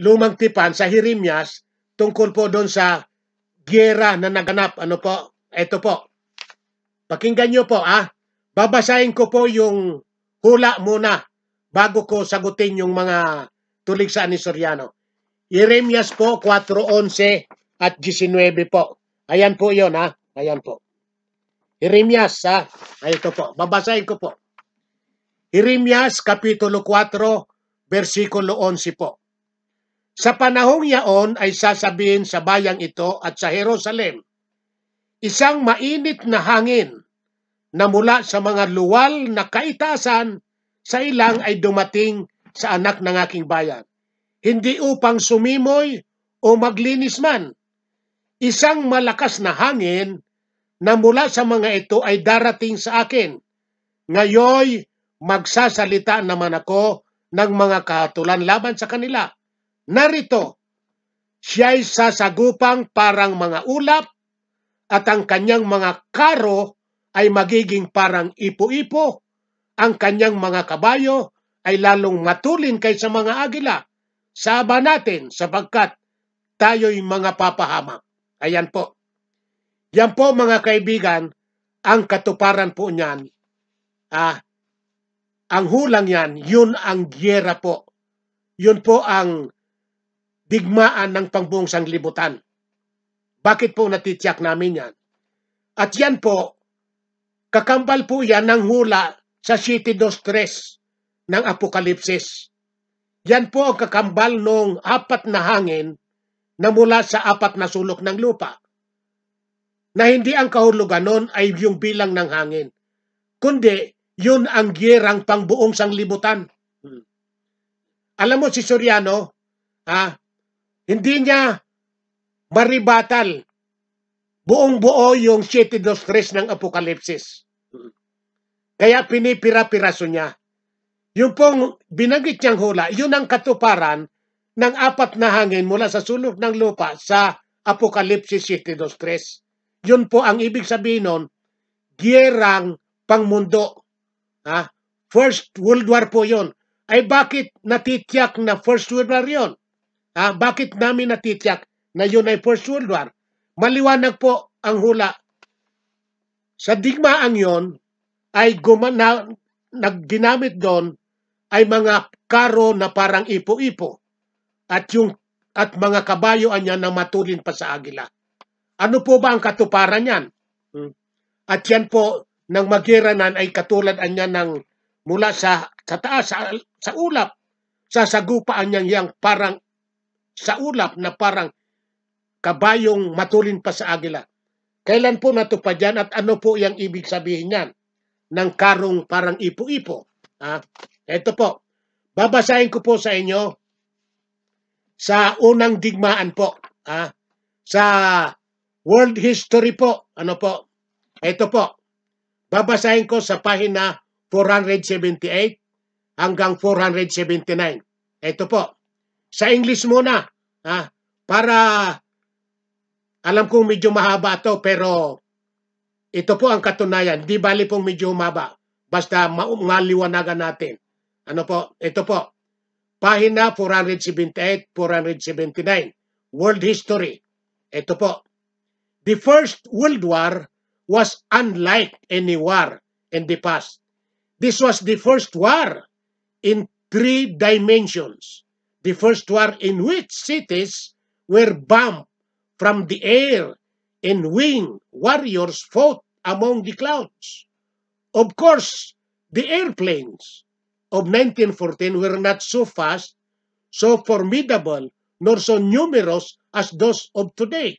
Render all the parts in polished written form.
lumang tipan sa Jeremias tungkol po doon sa giyera na naganap. Ano po? Ito po. Pakinggan nyo po, babasahin ko po yung hula muna bago ko sagutin yung mga tuligsaan ni Soriano. Jeremias po, 4:11 at 19 po. Ayan po yun, Ayan po. Jeremias, ito po. Babasahin ko po. Jeremias, Kapitulo 4, versikulo 11 po. Sa panahong yaon ay sasabihin sa bayang ito at sa Jerusalem, isang mainit na hangin na mula sa mga luwal na kaitasan sa ilang ay dumating sa anak ng aking bayan. Hindi upang sumimoy o maglinis man. Isang malakas na hangin na mula sa mga ito ay darating sa akin. Ngayoy, magsasalita naman ako ng mga kahatulan laban sa kanila. Narito, siya'y sasagupang parang mga ulap at ang kanyang mga karo ay magiging parang ipo-ipo. Ang kanyang mga kabayo ay lalong matulin kaysa mga agila. Saba natin sapagkat tayo'y mga papahamak. Ayan po. Yan po mga kaibigan, ang katuparan po niyan. Ang hulang yan, yun ang giyera po. Yun po ang digmaan ng pangbuong sanglibutan. Bakit po natitiyak namin yan? At yan po, kakambal po yan ng hula sa 7:2-3 ng Apokalipsis. Yan po ang kakambal ng 4 na hangin na mula sa 4 na sulok ng lupa. Na hindi ang kahulugan nun ay yung bilang ng hangin, kundi yun ang giyerang pangbuong sanglibutan. Alam mo si Soriano, hindi niya maribatal buong-buo yung 7:2-3 ng Apokalipsis. Kaya pinipira-piraso niya. Yung pong binanggit niyang hula, yun ang katuparan ng 4 na hangin mula sa sulok ng lupa sa Apokalipsis 7:2-3. Yun po ang ibig sabihin nun, giyerang pangmundo. First World War po yun. Ay bakit natitiyak na First World War yun? Bakit namin natitiyak na yun ay First World War? Maliwanag po ang hula. Sa digmaang yun, ay ginamit doon ay mga karo na parang ipo-ipo at mga kabayo niya na matulin pa sa agila. Ano po ba ang katuparan niyan? At yan po ng magiranan ay katulad niya ng mula sa taas sa ulap, sasagupaan niya yang parang sa ulap na parang kabayong matulin pa sa agila. Kailan po natupad yan at ano po yung ibig sabihin niyan ng karong parang ipo-ipo? Ito po. Babasahin ko po sa inyo sa unang digmaan po. Sa world history po. Ano po? Ito po. Babasahin ko sa pahina 478 hanggang 479. Ito po. Sa English muna. Para alam kong medyo mahaba ito pero ito po ang katunayan. Di bali pong medyo humaba. Basta maliwanagan natin. Ano po? Ito po. Pahina 478, 479. World History. Ito po. The First World War was unlike any war in the past. This was the first war in 3 dimensions. The first war in which cities were bombed from the air and winged warriors fought among the clouds. Of course, the airplanes of 1914 were not so fast, so formidable, nor so numerous as those of today.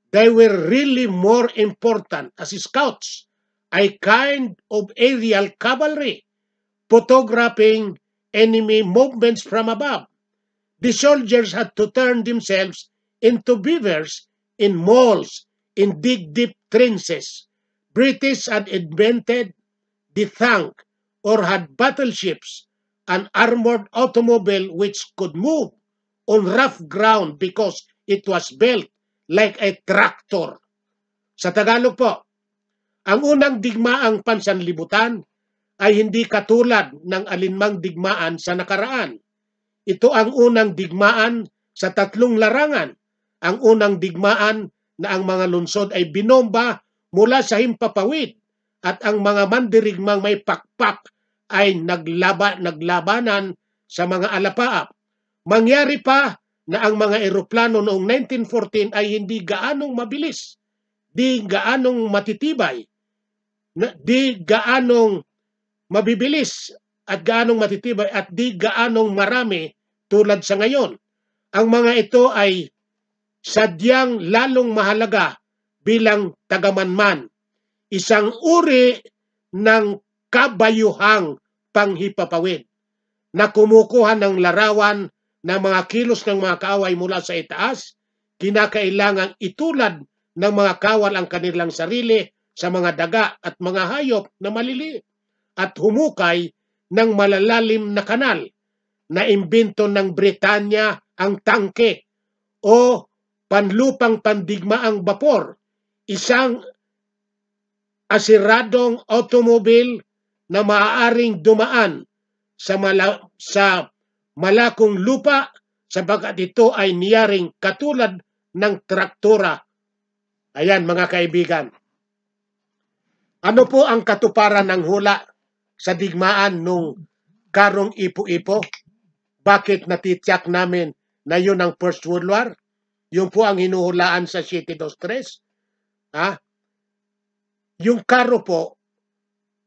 They were really more important as scouts, a kind of aerial cavalry, photographing enemy movements from above. The soldiers had to turn themselves into beavers in moles, and dig deep trenches. British had invented the tank or had battleships, an armored automobile which could move on rough ground because it was built like a tractor. Sa Tagalog po, ang unang digmaang pansanlibutan ay hindi katulad ng alinmang digmaan sa nakaraan. ito ang unang digmaan sa tatlong larangan. Ang unang digmaan na ang mga lungsod ay binomba mula sa himpapawid at ang mga mandirigmang may pakpak ay naglabanan sa mga alapaap. Mangyari pa na ang mga eroplano noong 1914 ay hindi gaanong mabilis, di gaanong matitibay, di gaanong mabibilis at gaanong matitibay at di gaanong marami tulad sa ngayon. Ang mga ito ay sadyang lalong mahalaga bilang tagamanman, isang uri ng kabayuhang panghipapawid na kumukuha ng larawan ng mga kilos ng mga kaaway mula sa itaas. Kinakailangang itulad ng mga kawal ang kanilang sarili sa mga daga at mga hayop na maliliit at humukay ng malalalim na kanal. Na imbento ng Britanya ang tangke o panlupang pandigmaang bapor, isang asiradong automobile na maaaring dumaan sa malakong lupa sapagkat ito ay niyaring katulad ng traktora. Ayan mga kaibigan. Ano po ang katuparan ng hula sa digmaan nung karong Ipu-Ipo? Bakit natitiyak namin na yun ang First World War? Yung po ang hinuhulaan sa 723. Yung karo po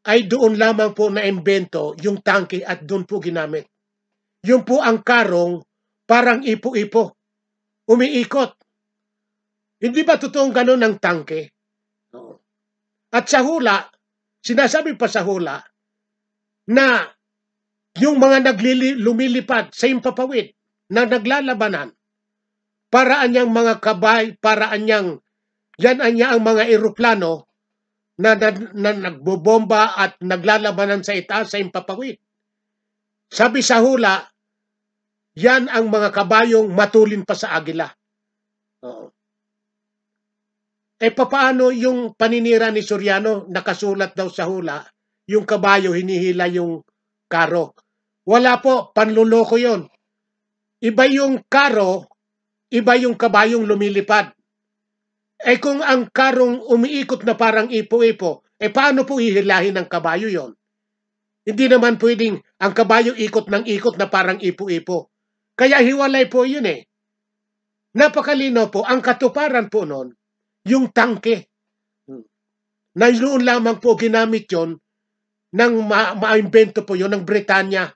ay doon lamang po na imbento yung tangke at doon po ginamit. Yung po ang karong parang Ipu-Ipo. Umiikot. Hindi ba totoong ganun ang tangke? At sa hula, sinasabi pa sa hula na yung mga lumilipad sa himpapawid na naglalabanan, paraan niyang mga kabay, paraan niyang, yan ang mga eroplano na nagbobomba at naglalabanan sa itaas sa himpapawid. Sabi sa hula, yan ang mga kabayong matulin pa sa agila. Papaano yung paninira ni Soriano, nakasulat daw sa hula, yung kabayo hinihila yung karo. Wala po, panluloko yon. Iba yung karo, iba yung kabayong lumilipad. Kung ang karong umiikot na parang Ipu-Ipo, paano po hihilahin ng kabayo yon? Hindi naman pwedeng ang kabayo ikot ng ikot na parang Ipu-Ipo. Kaya hiwalay po yun eh. Napakalino po, ang katuparan po nun, yung tangke. Na noon lamang po ginamit yon ng maimbento po yon ng Britanya.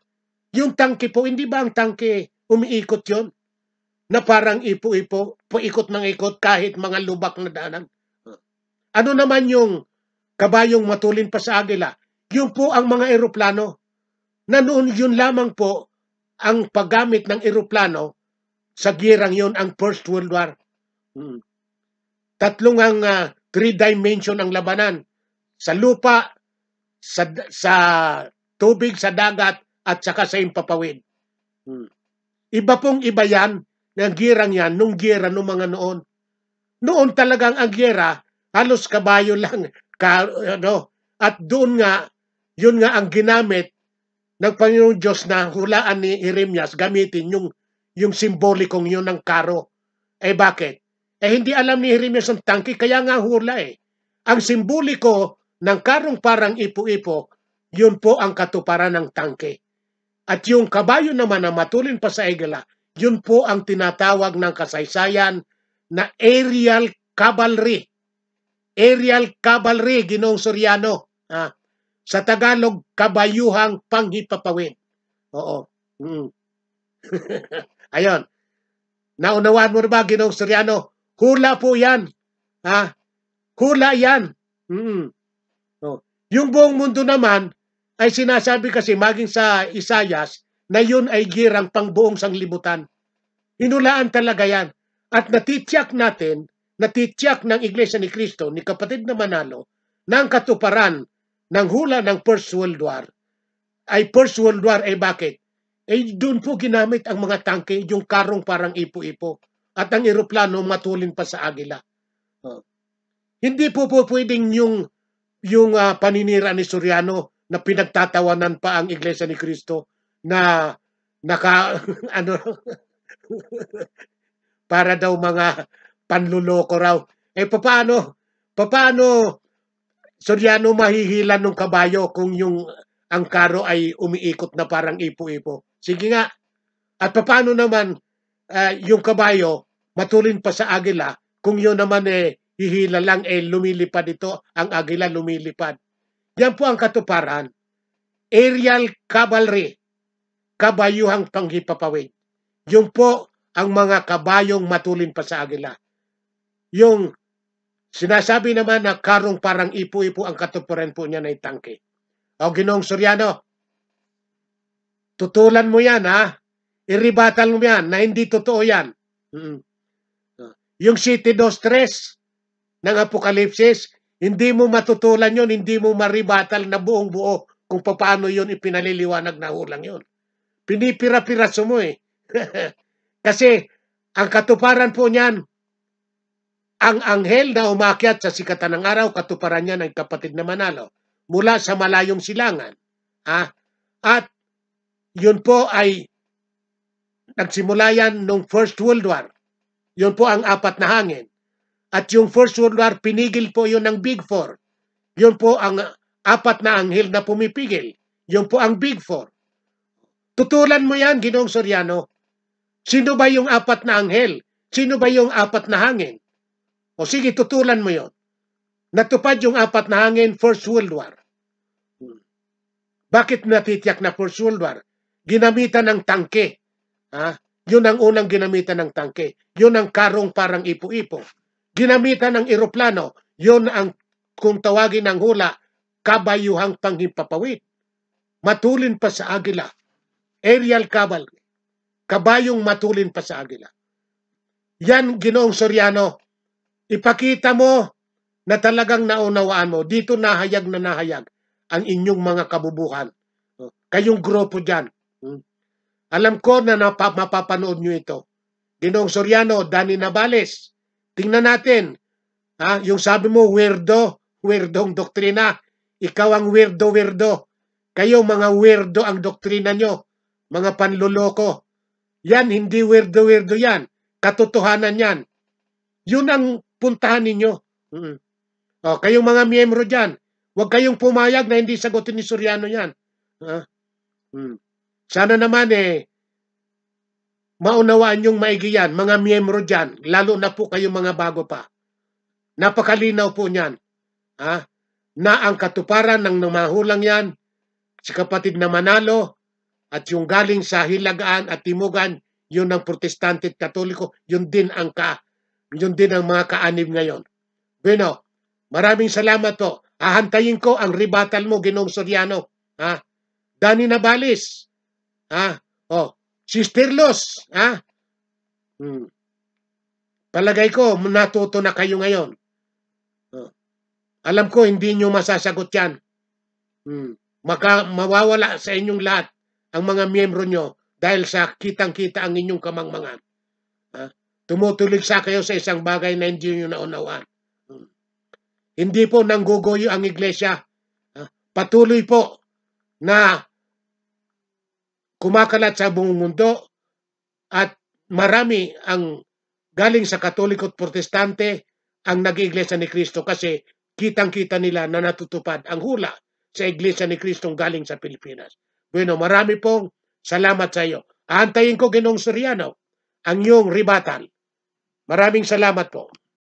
Yung tangke po, hindi ba ang tangke umiikot yon? Na parang Ipu-Ipo, paikot ng ikot kahit mga lubak na daanan. Ano naman yung kabayong matulin pa sa agila? Yun po ang mga eroplano. Na noon yun lamang po ang paggamit ng eroplano sa girang yon ang First World War. Tatlong ang three dimension ang labanan. Sa lupa, sa tubig, sa dagat, at saka sa himpapawid. Iba pong iba yan, ng girang yan, nung gira nung mga noon. Noon talagang ang gira, halos kabayo lang. At doon nga, yun nga ang ginamit ng Panginoong Diyos na hulaan ni Jeremias, gamitin yung simbolikong yun ng karo. Bakit? Hindi alam ni Jeremias ang tangke, kaya nga hula eh. Ang simboliko ng karong parang Ipu-Ipo, yun po ang katuparan ng tangke. At yung kabayo naman na matulin pa sa agila, yun po ang tinatawag ng kasaysayan na aerial cavalry. Aerial cavalry, Ginoong Soriano. Sa Tagalog, kabayuhang panghipapawid. Oo. Ayun. Naunawaan mo na ba, Ginoong Soriano? Hula po yan. Hula yan. Yung buong mundo naman, ay sinasabi kasi maging sa Isayas na yun ay girang pangbuong sanglibutan. Hinulaan talaga yan. At natitiyak ng Iglesia ni Cristo, ni kapatid na Manalo, na ang katuparan ng hula ng First World War ay bakit? Doon po ginamit ang mga tangke, yung karong parang Ipu-Ipo, at ang eroplano matulin pa sa agila. Hindi po pwedeng yung paninira ni Soriano na pinagtatawanan pa ang Iglesia ni Cristo na naka ano para daw mga panluloko raw. Eh paano Soriano mahihila ng kabayo kung yung ang karo ay umiikot na parang ipo-ipo? Sige nga. At paano naman yung kabayo matulin pa sa agila kung yun naman hihila lang lumilipad ito, ang agila lumilipad. Yan po ang katuparan. Aerial cavalry, kabayuhang panghipapawid. Yung po ang mga kabayong matulin pa sa agila. Yung sinasabi naman na karong parang ipo-ipo ang katuparan po niya na tangke. O Ginoong Soriano, tutulan mo yan ha. I-rebuttal mo yan na hindi totoo yan. Yung City 2:3 ng Apokalipsis, hindi mo matutulan yun, hindi mo ma-rebuttal na buong buo kung paano yun ipinaliliwanag na hulang yun. Pinipira-piraso mo eh. Kasi ang katuparan po niyan, ang anghel na umakyat sa sikatan ng araw, katuparan niya ng kapatid na Manalo, mula sa malayong silangan. At yun po ay nagsimula yan nung First World War. Yun po ang 4 na hangin. At yung First World War, pinigil po yun ng Big Four. Yun po ang 4 na anghel na pumipigil. Yun po ang Big Four. Tutulan mo yan, Ginoong Soriano. Sino ba yung 4 na anghel? Sino ba yung 4 na hangin? O sige, tutulan mo yon. Natupad yung 4 na hangin, First World War. Bakit natitiyak na First World War? Ginamitan ng tangke. Yun ang unang ginamitan ng tangke. Yun ang karong parang ipo-ipo. Ginamitan ng eroplano. Yun ang, kung tawagin ng hula, kabayuhang panghimpapawid. Matulin pa sa agila. Aerial cavalry. Kabayong matulin pa sa agila. Yan, Ginoong Soriano, ipakita mo na talagang naunawaan mo. Dito nahayag na nahayag ang inyong mga kabubuhan. Kayong grupo dyan. Alam ko na mapapanood nyo ito. Ginoong Soriano, Danny Navales, tingnan natin. Yung sabi mo, weirdong doktrina. Ikaw ang weirdo. Kayo mga weirdo ang doktrina nyo. Mga panluloko. Yan, hindi weirdo yan. Katotohanan yan. Yun ang puntahan ninyo. Kayong mga miyembro dyan, huwag kayong pumayag na hindi sagutin ni Soriano yan. Sana naman maunawaan yung maigi yan, mga miyembro dyan, lalo na po kayong mga bago pa. Napakalinaw po niyan. Na ang katuparan ng namahulang yan, si kapatid na Manalo, at yung galing sa Hilagaan at Timugan, yun ang Protestante at Katoliko, yun din ang mga kaanib ngayon. Bueno, maraming salamat po. Ahantayin ko ang rebuttal mo, Ginoong Soriano. Danny Navales. Sister Los. Palagay ko, natuto na kayo ngayon. Alam ko, hindi nyo masasagot yan. Mawawala sa inyong lahat ang mga miyembro nyo dahil sa kitang-kita ang inyong kamangmangan. Tumutulig sa kayo sa isang bagay na hindi nyo naunawaan. Hindi po nangguguyo ang iglesia. Patuloy po na kumakalat sa buong mundo at marami ang galing sa Katoliko at Protestante ang nag-iglesia ni Kristo kasi kitang-kita nila na natutupad ang hula sa iglesia ni Kristo galing sa Pilipinas. Bueno, marami pong salamat sa iyo. Aantayin ko, Ginoong Soriano, ang iyong rebuttal. Maraming salamat po.